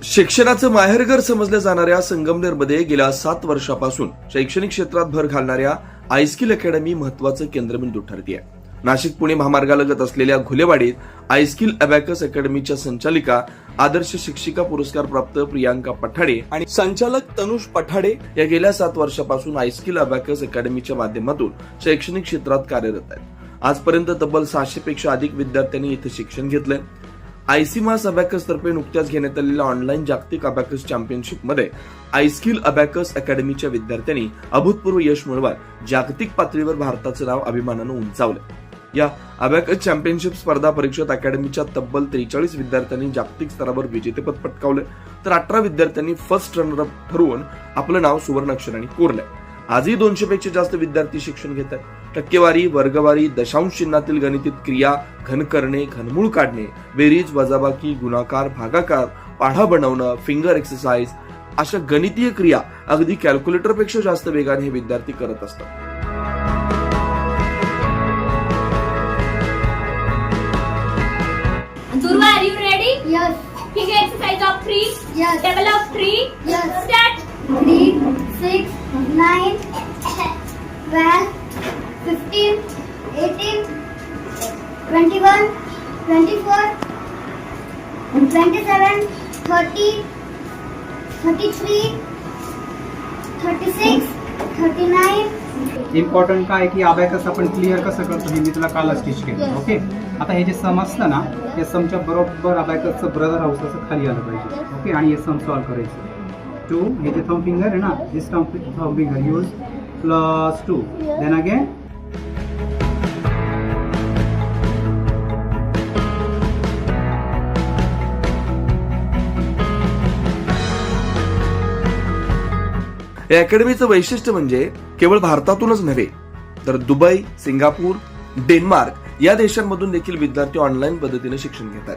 शिक्षणाचं माहेरघर समजल्या जाणाऱ्या संगमनेरमध्ये गेल्या 7 वर्षापासून शैक्षणिक क्षेत्रात भर घालणाऱ्या आयस्किल अकॅडमी महत्वाचं केंद्रबिंदू ठरते. नाशिक पुणे महामार्गालगत असलेल्या घुलेवाडीत आयस्किल अबॅकस अकॅडमीच्या संचालिका, आदर्श शिक्षिका पुरस्कार प्राप्त प्रियांका पठाडे आणि संचालक तनुष पठाडे या गेल्या 7 वर्षापासून आयस्किल अबॅकस अकॅडमीच्या माध्यमातून शैक्षणिक क्षेत्रात कार्यरत आहेत. आजपर्यंत तब्बल 600 पेक्षा अधिक विद्यार्थ्यांनी इथे शिक्षण घेतलंय. आयसीमास अबॅकस तर्फे नुकत्याच घेण्यात आलेल्या ऑनलाईन जागतिक अबॅकस चॅम्पियनशिपमध्ये आयस्किल अबॅकस अकॅडमीच्या विद्यार्थ्यांनी अभूतपूर्व यश मिळवत जागतिक पातळीवर भारताचं नाव अभिमानानं उंचावलं. या अबॅकस चॅम्पियनशिप स्पर्धा परीक्षेत अकॅडमीच्या तब्बल 43 विद्यार्थ्यांनी जागतिक स्तरावर विजेतेपद पटकावलं, तर 18 विद्यार्थ्यांनी फर्स्ट रनरअप ठरवून आपलं नाव सुवर्णाक्षरांनी कोरलंय. आजही 200 पेक्षा जास्त विद्यार्थी शिक्षण घेत आहेत. टक्केवारी, वर्गवारी, दशांश चिन्हातील गणितीय क्रिया, घन करणे, घनमूळ काढणे, बेरीज, वजाबाकी, गुणाकार, भागाकार, पाढा बनवणं, फिंगर एक्सरसाइज अशा गणितीय क्रिया अगदी कॅल्क्युलेटर पेक्षा जास्त वेगाने हे विद्यार्थी करत असतात. Durva, are you ready? Yes. Finger exercise of 3. Yes. Table of 3. Yes. Start. 3, 6, 9, 12, 15, 18, 21, 24, 27, 30, 33, 36, 39. Important काय की अबॅकस आपण क्लिअर कसं करतो हे मी तुला कालच टीच केलं. ओके, आता हे जे सम असतं ना, या समच्या बरोबर अबॅकसचं ब्रदर हाऊस असं खाली आलं पाहिजे. ओके, आणि हे सम सॉल्व्ह करायचं. 2 हे जे थंब फिंगर आहे ना, this thumb finger use +2 then again या अकॅडमीचं वैशिष्ट्य म्हणजे केवळ भारतातूनच नव्हे तर दुबई, सिंगापूर, डेन्मार्क या देशांमधून देखील विद्यार्थी ऑनलाईन पद्धतीने शिक्षण घेतात.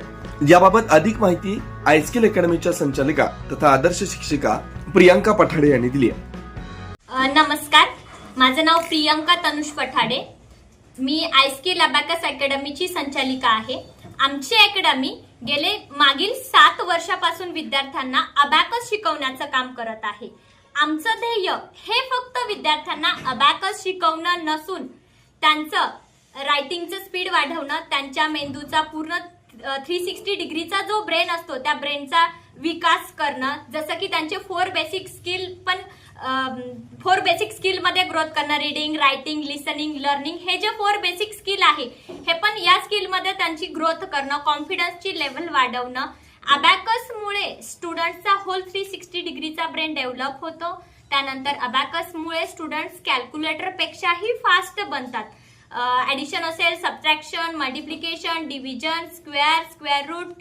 याबाबत अधिक माहिती आयस्किल अकॅडमीच्या संचालिका तथा आदर्श शिक्षिका प्रियांका पठाडे यांनी दिली आहे. नमस्कार, माझं नाव प्रियांका तनुष पठाडे. मी आयस्किल अबॅकस अकॅडमीची संचालिका आहे. आमची अकॅडमी गेले मागील 7 वर्षापासून विद्यार्थ्यांना अबॅकस शिकवण्याचं काम करत आहे. आमचं ध्येय हे फक्त विद्यार्थ्यांना अबॅकस शिकवणं नसून त्यांचं रायटिंगचं स्पीड वाढवणं, त्यांच्या मेंदूचा पूर्ण 360 डिग्रीचा जो ब्रेन असतो त्या ब्रेनचा विकास करणं, जसं की त्यांचे 4 बेसिक स्किल मध्ये ग्रोथ करणं, रीडिंग, रायटिंग, लिसनिंग, लर्निंग, हे जे 4 बेसिक स्किल आहे हे पण या स्किल मध्ये त्यांची ग्रोथ करणं, कॉन्फिडन्सची लेवल वाढवणं. अबॅकसमुळे स्टुडंट्सचा होल 360 डिग्रीचा ब्रेन डेव्हलप होतो. त्यानंतर अबॅकसमुळे स्टुडंट्स कॅल्क्युलेटर पेक्षाही फास्ट बनतात. ऍडिशन असेल, subtraction, multiplication, division, square root,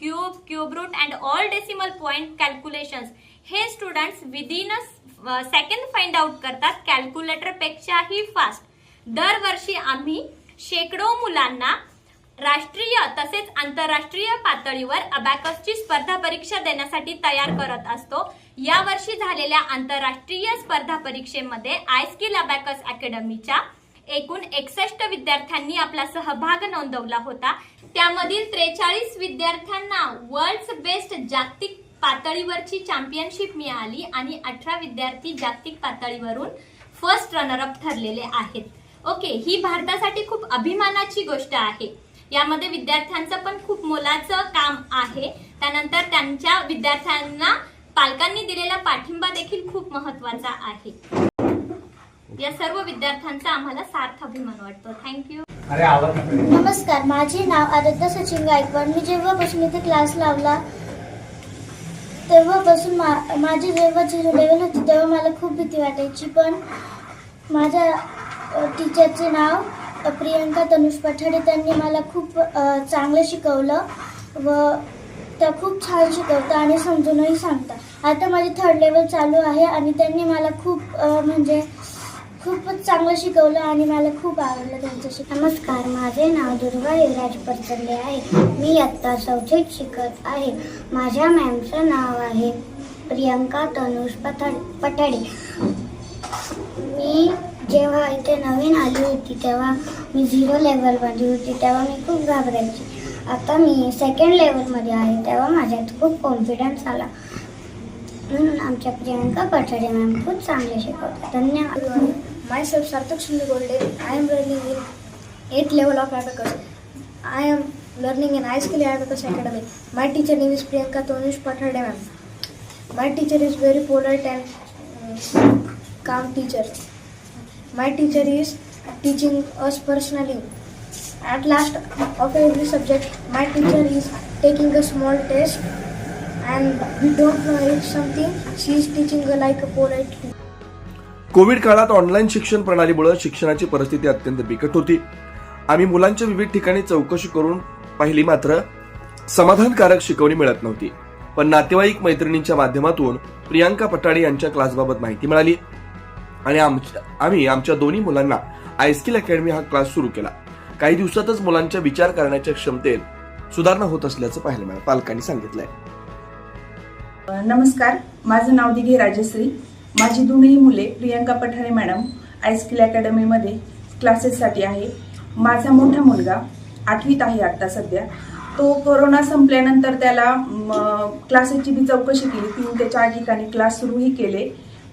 cube root and all decimal point calculations हे students within a second find out करतात कॅल्क्युलेटर पेक्षाही फास्ट. दरवर्षी आम्ही शेकडो मुलांना राष्ट्रीय तसेच आंतरराष्ट्रीय पातळीवर अबॅकसची स्पर्धा परीक्षा देण्यासाठी तयार करत असतो. या वर्षी झालेल्या आंतरराष्ट्रीय स्पर्धा परीक्षेमध्ये आयस्किल अबॅकस अकॅडमीच्या एकूण 61 विद्यार्थ्यांनी आपला सहभाग नोंदवला होता. त्यामधील 43 विद्यार्थ्यांना वर्ल्ड बेस्ट जागतिक पातळीवरची चॅम्पियनशिप मिळाली आणि 18 विद्यार्थी जागतिक पातळीवरून फर्स्ट रनरअप ठरलेले आहेत. ओके, ही भारतासाठी खूप अभिमानाची गोष्ट आहे. यामध्ये विद्यार्थ्यांचं पण खूप मोलाचं काम आहे. त्यानंतर त्यांच्या विद्यार्थ्यांना पालकांनी दिलेला पाठिंबा देखील खूप महत्वाचा आहे. या सर्व विद्यार्थ्यांचा आम्हाला सार्थ अभिमान वाटतो. थँक्यू. नमस्कार, माझे नाव आराध्या सचिन गायकवाड. मी जेव्हापासून इथे क्लास लावला तेव्हापासून माझी जेव्हा 0 लेवल होती तेव्हा मला खूप भीती वाटायची, पण माझ्या टीचरचे नाव प्रियांका तनुष पठाडे, त्यांनी मला खूप चांगलं शिकवलं व त्या खूप छान शिकवतात आणि समजूनही सांगतात. आता माझी 3rd लेवल चालू आहे आणि त्यांनी मला खूपच चांगलं शिकवलं आणि मला खूप आवडलं त्यांचं शिकवलं. नमस्कार, माझे नाव दुर्गा युवराज परचंडे आहे. मी इयत्ता 4थीत शिकत आहे. माझ्या मॅमचं नाव आहे प्रियांका तनुष पठाडे. मी जेव्हा इथे नवीन आली होती तेव्हा मी 0 लेवलमध्ये होती, तेव्हा मी खूप घाबरायची. आता मी 2nd लेवलमध्ये आहे तेव्हा माझ्यात खूप कॉन्फिडन्स आला. म्हणून आमच्या प्रियंका पठाडे मॅम खूप चांगले शिकवतात. धन्यवाद. Myself Sarthak Shinde Golde. I am learning in 8th level of Abacus. I am learning in iSkill Abacus Academy. My teacher name is Priyanka Tanush Pathade ma'am. My teacher is very polite and calm teacher. My teacher is teaching us personally. At last of every subject, my teacher is taking a small test and we don't know if something, she is teaching like a polite. Covid काळात online शिक्षण प्रणालीमुळे शिक्षणाची परिस्थिती अत्यंत बिकट होती. आम्ही मुलांच्या विविध ठिकाणी चौकशी करून पाहिली, मात्र समाधानकारक शिकवणी मिळत नव्हती. पण नातेवाईक मैत्रिणींच्या माध्यमातून प्रियांका पठाडे यांच्या क्लासबाबत माहिती मिळाली आणि आम्ही आमच्या दोन्ही मुलांना आयस्किल अकॅडमी हा क्लास सुरू केला. काही दिवसातच मुलांच्या विचार करण्याच्या क्षमतेत सुधारणा होत असल्याचं पाहायला मिळालं, पालकांनी सांगितलंय. नमस्कार, माझं नाव दिघे राजश्री. माझी दोन्ही मुले प्रियंका पठाडे मॅडम आयस्किल अकॅडमीमध्ये क्लासेससाठी आहे. माझा मोठा मुलगा 8वीत आहे आत्ता सध्या. तो कोरोना संपल्यानंतर त्याला क्लासेसची बी चौकशी केली, 3 ते 4 ठिकाणी क्लास सुरूही केले,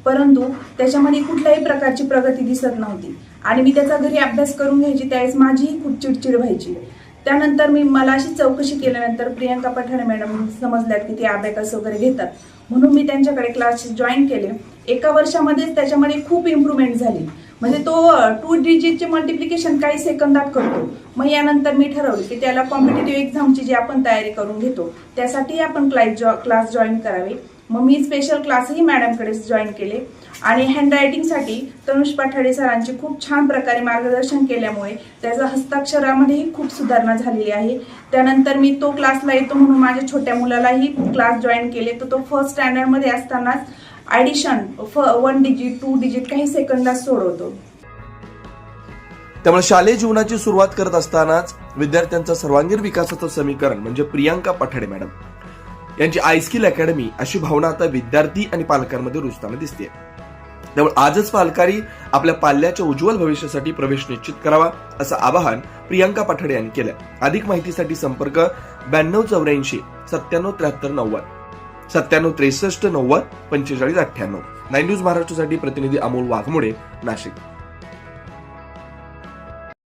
परंतु त्याच्यामध्ये कुठल्याही प्रकारची प्रगती दिसत नव्हती आणि मी त्याचा घरी अभ्यास करून घ्यायची, त्यावेळेस माझीही खूप चिडचिड व्हायची. त्यानंतर मला अशी चौकशी केल्यानंतर प्रियंका पठाडे मॅडम समजल्यात की ते अबॅकस वगैरे घेतात, म्हणून मी त्यांच्याकडे क्लास जॉईन केले. 1 वर्षामध्येच त्याच्यामध्ये खूप इम्प्रूव्हमेंट झाली. म्हणजे तो 2 डिजिटचे मल्टिप्लिकेशन काही सेकंदात करतो. मग यानंतर मी ठरवले की त्याला कॉम्पिटेटिव्ह एक्झामची जी आपण तयारी करून घेतो त्यासाठी आपण क्लास जॉईन करावे. मग मी स्पेशल क्लासही मॅडमकडे जॉईन केले आणि हँडरायटिंगसाठी तनुष पठाडे सरांची खूप छान प्रकारे मार्गदर्शन केल्यामुळे त्याचा हस्ताक्षरामध्येही खूप सुधारणा झालेली आहे. त्यानंतर मी तो क्लासला येतो म्हणून माझ्या छोट्या मुलालाही क्लास जॉईन केले, तर तो 1st स्टँडर्डमध्ये असतानाच ॲडिशन 1 डिजिट 2 डिजिट काही सेकंदात सोडवतो. त्यामुळे शालेय जीवनाची सुरुवात करत असतानाच विद्यार्थ्यांचा सर्वांगीण विकासाचं समीकरण म्हणजे प्रियांका पठाडे मॅडम यांची आयस्किल अकॅडमी अशी भावना आता विद्यार्थी आणि पालकांमध्ये रुजताना दिसते. त्यामुळे आजच पालकांनी आपल्या पाल्याच्या उज्ज्वल भविष्यासाठी प्रवेश निश्चित करावा असं आवाहन प्रियांका पठाडे यांनी केलं. अधिक माहितीसाठी संपर्क 9284 9773 90 9763 90 4598. 9 न्यूज महाराष्ट्रासाठी प्रतिनिधी अमोल वाघमोडे, नाशिक.